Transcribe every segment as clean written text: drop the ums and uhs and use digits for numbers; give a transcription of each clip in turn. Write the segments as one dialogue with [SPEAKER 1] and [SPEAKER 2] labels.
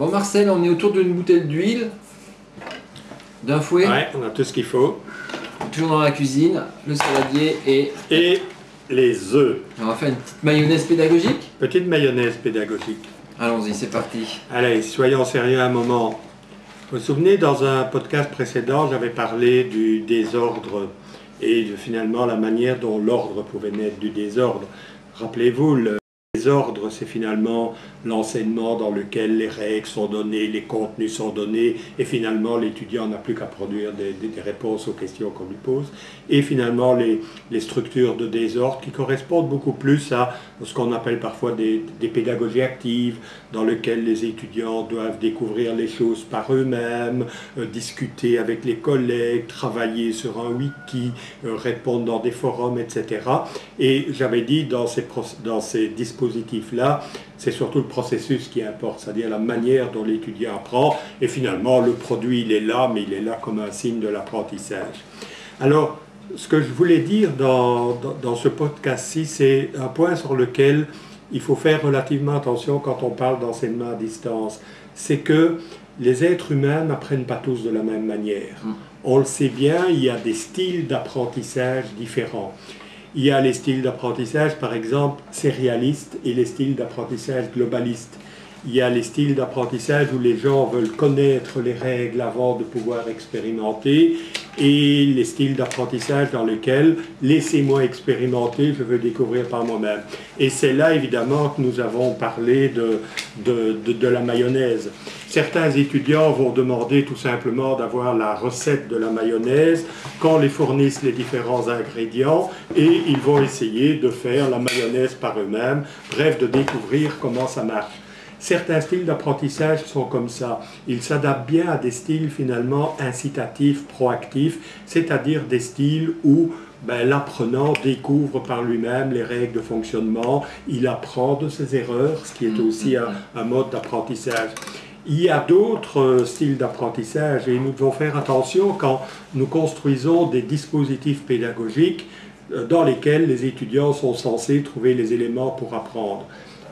[SPEAKER 1] Bon Marcel, on est autour d'une bouteille d'huile, d'un fouet.
[SPEAKER 2] Ouais, on a tout ce qu'il faut.
[SPEAKER 1] Toujours dans la cuisine, le saladier
[SPEAKER 2] Et les œufs.
[SPEAKER 1] On va faire une petite mayonnaise pédagogique.
[SPEAKER 2] Petite mayonnaise pédagogique.
[SPEAKER 1] Allons-y, c'est parti.
[SPEAKER 2] Allez, soyons sérieux un moment. Vous vous souvenez, dans un podcast précédent, j'avais parlé du désordre et finalement la manière dont l'ordre pouvait naître du désordre. Rappelez-vous, le désordre, c'est finalement l'enseignement dans lequel les règles sont données, les contenus sont donnés, et finalement l'étudiant n'a plus qu'à produire des réponses aux questions qu'on lui pose. Et finalement les structures de désordre qui correspondent beaucoup plus à ce qu'on appelle parfois des pédagogies actives, dans lesquelles les étudiants doivent découvrir les choses par eux-mêmes, discuter avec les collègues, travailler sur un wiki, répondre dans des forums, etc. Et j'avais dit dans ces dispositifs-là, c'est surtout le processus qui importe, c'est-à-dire la manière dont l'étudiant apprend, et finalement le produit il est là, mais il est là comme un signe de l'apprentissage. Alors, ce que je voulais dire dans ce podcast-ci, c'est un point sur lequel il faut faire relativement attention quand on parle d'enseignement à distance, c'est que les êtres humains n'apprennent pas tous de la même manière. On le sait bien, il y a des styles d'apprentissage différents. Il y a les styles d'apprentissage, par exemple, sérialistes et les styles d'apprentissage globalistes. Il y a les styles d'apprentissage où les gens veulent connaître les règles avant de pouvoir expérimenter, et les styles d'apprentissage dans lesquels laissez-moi expérimenter, je veux découvrir par moi-même. Et c'est là évidemment que nous avons parlé de la mayonnaise. Certains étudiants vont demander tout simplement d'avoir la recette de la mayonnaise, qu'on les fournisse les différents ingrédients, et ils vont essayer de faire la mayonnaise par eux-mêmes, bref, de découvrir comment ça marche. Certains styles d'apprentissage sont comme ça. Ils s'adaptent bien à des styles finalement incitatifs, proactifs, c'est-à-dire des styles où l'apprenant découvre par lui-même les règles de fonctionnement, il apprend de ses erreurs, ce qui est aussi un mode d'apprentissage. Il y a d'autres styles d'apprentissage et nous devons faire attention quand nous construisons des dispositifs pédagogiques dans lesquels les étudiants sont censés trouver les éléments pour apprendre.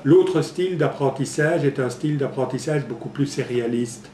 [SPEAKER 2] L'autre style d'apprentissage est un style d'apprentissage beaucoup plus sérialiste.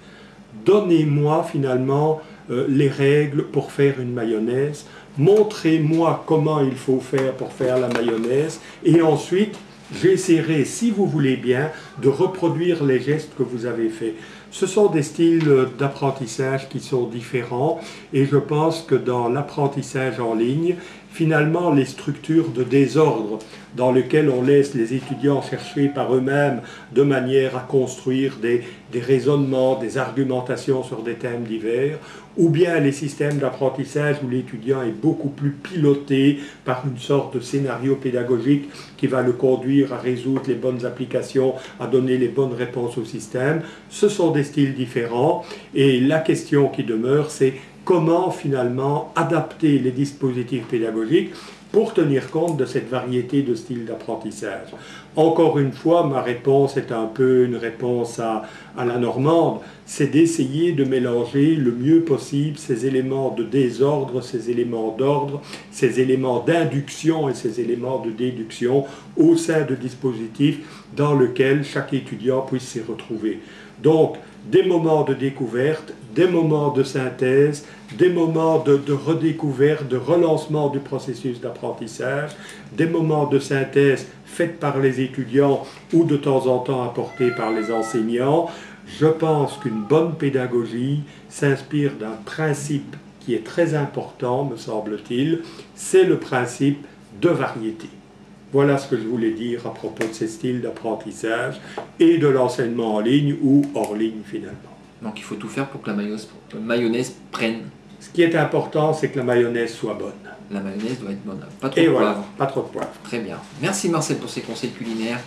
[SPEAKER 2] Donnez-moi finalement les règles pour faire une mayonnaise, montrez-moi comment il faut faire pour faire la mayonnaise, et ensuite j'essaierai, si vous voulez bien, de reproduire les gestes que vous avez faits. Ce sont des styles d'apprentissage qui sont différents, et je pense que dans l'apprentissage en ligne, finalement, les structures de désordre dans lesquelles on laisse les étudiants chercher par eux-mêmes de manière à construire des raisonnements, des argumentations sur des thèmes divers, ou bien les systèmes d'apprentissage où l'étudiant est beaucoup plus piloté par une sorte de scénario pédagogique qui va le conduire à résoudre les bonnes applications, à donner les bonnes réponses au système. Ce sont des styles différents, et la question qui demeure, c'est comment finalement adapter les dispositifs pédagogiques pour tenir compte de cette variété de styles d'apprentissage. Encore une fois, ma réponse est un peu une réponse à la normande, c'est d'essayer de mélanger le mieux possible ces éléments de désordre, ces éléments d'ordre, ces éléments d'induction et ces éléments de déduction au sein de dispositifs dans lesquels chaque étudiant puisse s'y retrouver. Donc, des moments de découverte, des moments de synthèse, des moments de redécouverte, de relancement du processus d'apprentissage, des moments de synthèse faits par les étudiants ou de temps en temps apportés par les enseignants. Je pense qu'une bonne pédagogie s'inspire d'un principe qui est très important, me semble-t-il, c'est le principe de variété. Voilà ce que je voulais dire à propos de ces styles d'apprentissage et de l'enseignement en ligne ou hors ligne finalement.
[SPEAKER 1] Donc il faut tout faire pour que la mayonnaise prenne.
[SPEAKER 2] Ce qui est important, c'est que la mayonnaise soit bonne.
[SPEAKER 1] La mayonnaise doit être bonne. Pas trop
[SPEAKER 2] de
[SPEAKER 1] poivre.
[SPEAKER 2] Voilà, pas trop de poivre.
[SPEAKER 1] Très bien. Merci Marcel pour ces conseils culinaires.